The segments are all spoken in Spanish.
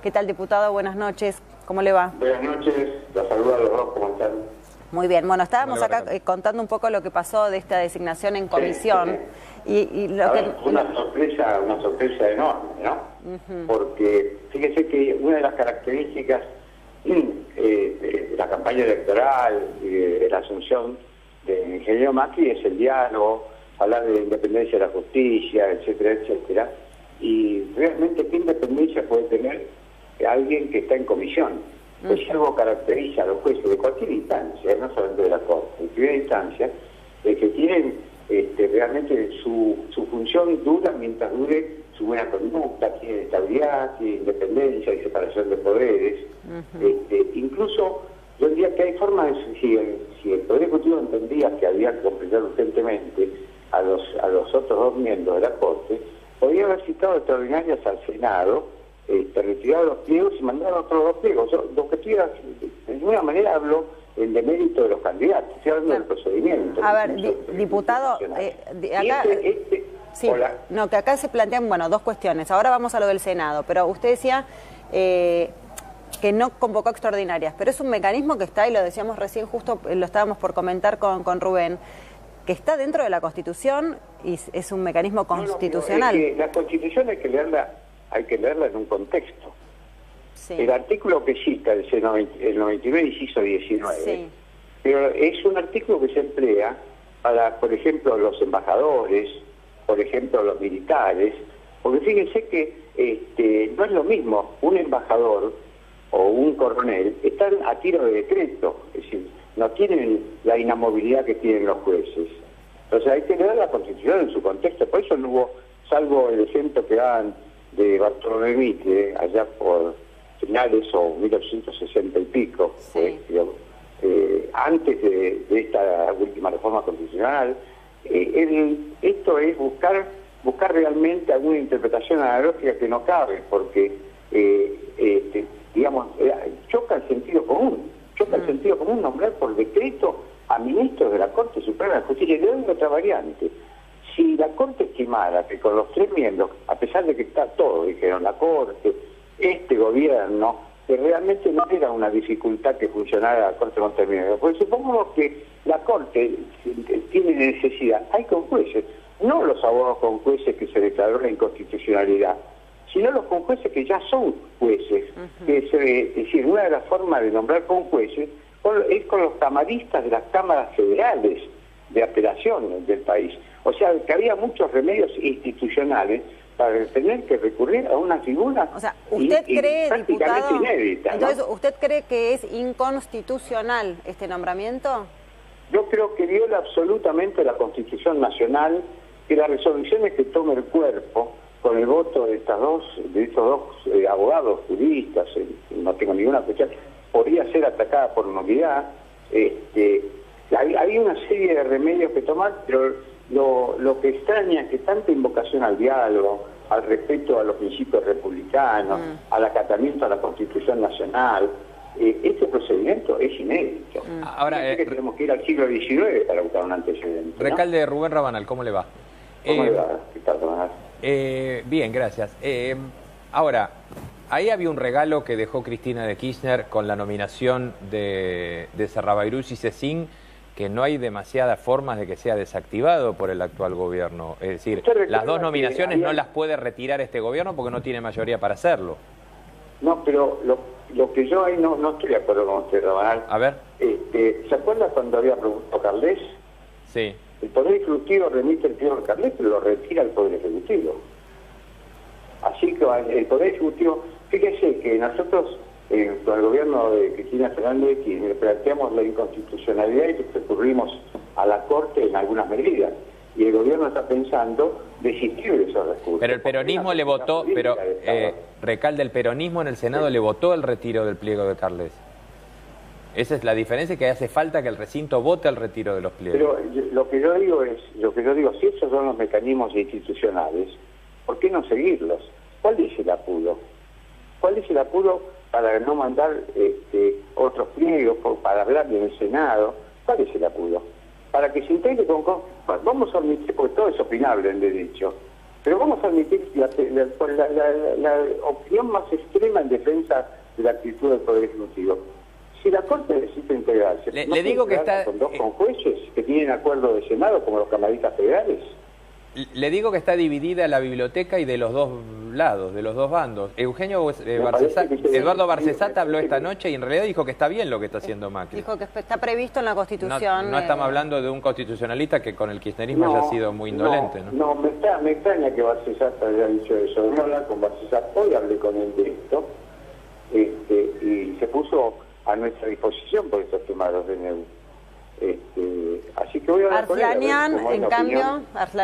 ¿Qué tal, diputado? Buenas noches. ¿Cómo le va? Buenas noches, los saludo a los dos, ¿cómo están? Muy bien. Bueno, estábamos acá contando un poco lo que pasó de esta designación en comisión. Y lo que fue una sorpresa enorme, ¿no? Porque fíjese que una de las características de la campaña electoral y de la asunción del ingeniero Macri es el diálogo, hablar de independencia de la justicia, etcétera, etcétera. Y realmente, ¿qué independencia puede tener alguien que está en comisión? Pues si algo caracteriza a los jueces de cualquier instancia, no solamente de la Corte, en primera instancia, es que tienen realmente su función dura mientras dure su buena conducta, tiene estabilidad, tiene independencia y separación de poderes. Incluso yo diría que hay formas de, si el Poder Ejecutivo entendía que había que completar urgentemente a los otros dos miembros de la Corte, podía haber citado extraordinarias al Senado, retirado los pliegos y mandado otros dos pliegos. Lo que estoy, de ninguna manera hablo en demérito de los candidatos, estoy hablando del procedimiento. A ver, diputado, acá... Sí, no, que acá se plantean, bueno, dos cuestiones. Ahora vamos a lo del Senado, pero usted decía que no convocó extraordinarias, pero es un mecanismo que está, y lo decíamos recién, justo lo estábamos por comentar con Rubén, que está dentro de la Constitución y es un mecanismo constitucional. Es que la Constitución hay que leerla en un contexto. Sí. El artículo que cita, el 99, inciso 19, sí, pero es un artículo que se emplea para, por ejemplo, los embajadores, por ejemplo, los militares, porque fíjense que no es lo mismo un embajador o un coronel, están a tiro de decreto, es decir, no tienen la inamovilidad que tienen los jueces. Entonces hay que leer la Constitución en su contexto, por eso no hubo, salvo el ejemplo que dan de Bartolomé Mitre, allá por finales o 1860 y pico, sí, antes de esta última reforma constitucional, esto es buscar realmente alguna interpretación analógica que no cabe, porque digamos, choca el sentido común. El sentido común nombrar por decreto a ministros de la Corte Suprema de Justicia. Y le doy otra variante. Si la Corte estimara que con los tres miembros, a pesar de que está todo, dijeron la Corte, este gobierno, que realmente no era una dificultad que funcionara la Corte con tres miembros, pues supongamos que la Corte tiene necesidad, hay con jueces, no los abogados con jueces que se declaró la inconstitucionalidad, sino los con jueces que ya son jueces. Es decir, una de las formas de nombrar con jueces es con los camaristas de las cámaras federales de apelación del país. O sea, que había muchos remedios institucionales para tener que recurrir a una figura, o sea, ¿usted cree, prácticamente diputado, inédita, entonces, ¿no? ¿usted cree que es inconstitucional este nombramiento? Yo creo que viola absolutamente la Constitución Nacional, que las resoluciones que tome el cuerpo con el voto de estos dos abogados juristas, no tengo ninguna cuestión, podría ser atacada por nulidad. Hay una serie de remedios que tomar, pero lo que extraña es que tanta invocación al diálogo, al respeto a los principios republicanos, al acatamiento a la Constitución Nacional, este procedimiento es inédito. Ahora, que tenemos que ir al siglo XIX para buscar un antecedente, ¿no? Recalde Rubén Rabanal, ¿cómo le va? ¿Cómo le va? ¿Qué tal, Rabanal? Bien, gracias. Ahora, ahí había un regalo que dejó Cristina de Kirchner con la nominación de Serravairuz y Cecín, que no hay demasiadas formas de que sea desactivado por el actual gobierno. Es decir, las dos nominaciones no las puede retirar este gobierno porque no tiene mayoría para hacerlo. No, pero lo que yo ahí no estoy de acuerdo con usted, Rabanal. A ver. ¿Se acuerda cuando había propuesto Carles? Sí. El Poder Ejecutivo remite el pliego de Carles, pero lo retira el Poder Ejecutivo. Así que el Poder Ejecutivo, fíjese que nosotros, con el gobierno de Cristina Fernández de Kirchner, planteamos la inconstitucionalidad y recurrimos a la Corte en algunas medidas. Y el gobierno está pensando desistir de esos recursos. Pero el peronismo le votó, pero Recalde, el peronismo en el Senado le votó el retiro del pliego de Carles. Esa es la diferencia, que hace falta que el recinto vote el retiro de los pliegos. Pero lo que yo digo, si esos son los mecanismos institucionales, ¿por qué no seguirlos? ¿Cuál es el apuro? ¿Cuál es el apuro para no mandar otros pliegos, para hablar en el Senado? ¿Cuál es el apuro? Para que se integre vamos a admitir, porque todo es opinable en derecho, Pero vamos a admitir la opinión más extrema en defensa de la actitud del Poder Ejecutivo. Si la Corte necesita integrarse, le digo que está con jueces que tienen acuerdo de Senado como los camaristas federales. Le digo que está dividida la biblioteca y de los dos lados, de los dos bandos. Eduardo Barcesata habló esta noche y en realidad dijo que está bien lo que está haciendo Macri. Dijo que está previsto en la Constitución. No estamos hablando de un constitucionalista que con el kirchnerismo haya sido muy indolente, ¿no? No, me extraña que Barcesata haya dicho eso. No hablar con Barcesata, hoy hablé con él de esto, y se puso a nuestra disposición por estos temas de los DNU. Así que voy a hablar con él, en cambio está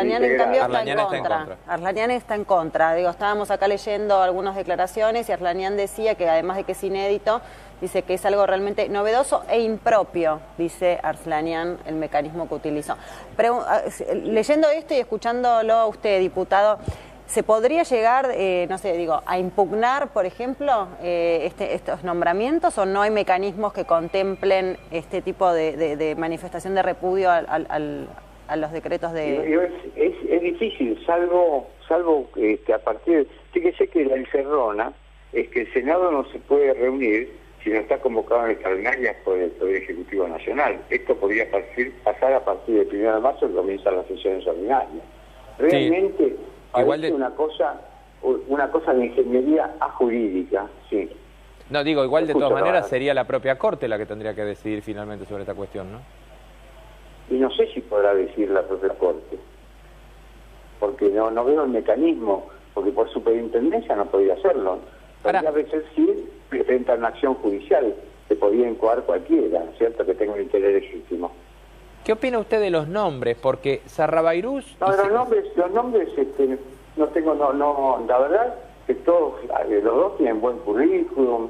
en contra. Arslanian está en contra. Digo, estábamos acá leyendo algunas declaraciones y Arslanian decía que además de que es inédito, dice que es algo realmente novedoso e impropio, dice Arslanian, el mecanismo que utilizó. Leyendo esto y escuchándolo a usted, diputado, ¿se podría llegar, no sé, digo, a impugnar, por ejemplo, estos nombramientos o no hay mecanismos que contemplen este tipo de manifestación de repudio a los decretos de...? Es difícil, salvo a partir... Fíjese que la encerrona es que el Senado no se puede reunir si no está convocado en extraordinarias por el Poder Ejecutivo Nacional. Esto podría pasar a partir del 1 de marzo, que comienzan las sesiones ordinarias. Realmente... Sí. Igual de... una cosa de ingeniería ajurídica, sí. No, digo, igual de todas maneras sería la propia Corte la que tendría que decidir finalmente sobre esta cuestión, ¿no? Y no sé si podrá decidir la propia Corte, porque no veo el mecanismo, porque por superintendencia no podría hacerlo. Podría resistir frente a una acción judicial, que podría incoar cualquiera, ¿cierto?, que tenga un interés legítimo. ¿Qué opina usted de los nombres? Porque Sarrabairús... No, los nombres, no tengo, la verdad que todos, los dos tienen buen currículum,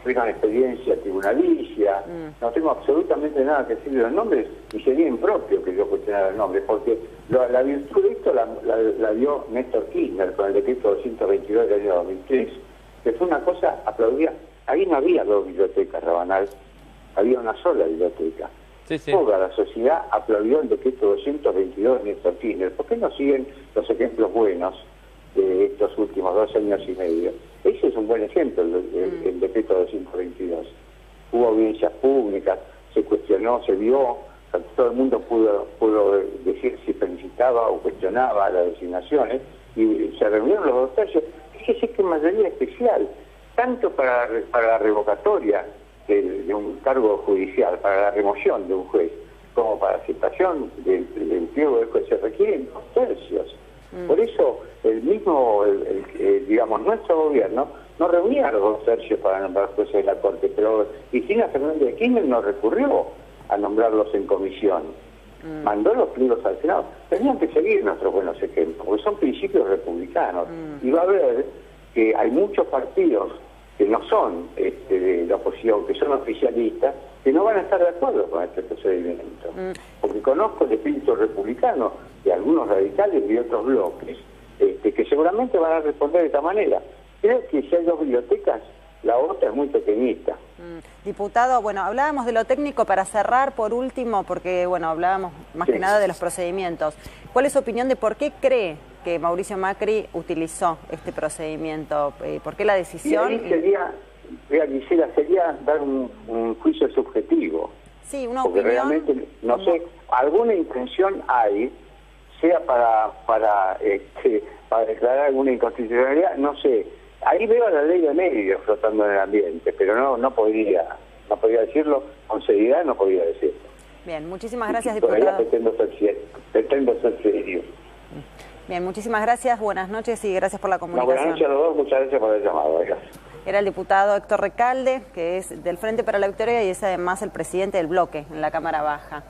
tengan experiencia tribunalicia, no tengo absolutamente nada que decir de los nombres y sería impropio que yo cuestionara los nombres, porque la virtud de esto la dio Néstor Kirchner con el decreto 222 del año 2003, que fue una cosa aplaudida. Ahí no había dos bibliotecas, Rabanal, había una sola biblioteca. Sí. Toda la sociedad aplaudió el decreto 222 de Néstor Kirchner. ¿Por qué no siguen los ejemplos buenos de estos últimos 2 años y medio? Ese es un buen ejemplo, el decreto 222. Hubo audiencias públicas, se cuestionó, se vio, todo el mundo pudo decir si felicitaba o cuestionaba las designaciones, y se reunieron los 2 tercios. Fíjese que mayoría especial, tanto para la revocatoria de un cargo judicial, para la remoción de un juez, como para la aceptación del pliego del juez, se requieren 2 tercios. Por eso digamos, nuestro gobierno no reunía los 2 tercios para nombrar jueces de la Corte, pero Cristina Fernández de Kirchner no recurrió a nombrarlos en comisión. Mandó los pliegos al Senado. Tenían que seguir nuestros buenos ejemplos, porque son principios republicanos. Y va a ver que hay muchos partidos que no son de la oposición, que son oficialistas, que no van a estar de acuerdo con este procedimiento. Porque conozco el espíritu republicano de algunos radicales y otros bloques, que seguramente van a responder de esta manera. Creo que si hay 2 bibliotecas, la otra es muy pequeñita. Diputado, bueno, hablábamos de lo técnico para cerrar por último, porque bueno, hablábamos más que nada de los procedimientos. ¿Cuál es su opinión de por qué cree que Mauricio Macri utilizó este procedimiento? ¿Por qué la decisión? Sería dar un juicio subjetivo. Sí, una porque opinión. Realmente, no sé, alguna intención hay, sea para declarar alguna inconstitucionalidad, no sé. Ahí veo la ley de medios flotando en el ambiente, pero no podría decirlo con seriedad, no podría decirlo. Bien, muchísimas gracias, diputado. Pretendo ser serio. Bien, muchísimas gracias, buenas noches y gracias por la comunicación. Buenas noches a los dos, muchas gracias por el llamado. Gracias. Era el diputado Héctor Recalde, que es del Frente para la Victoria y es además el presidente del bloque en la Cámara Baja.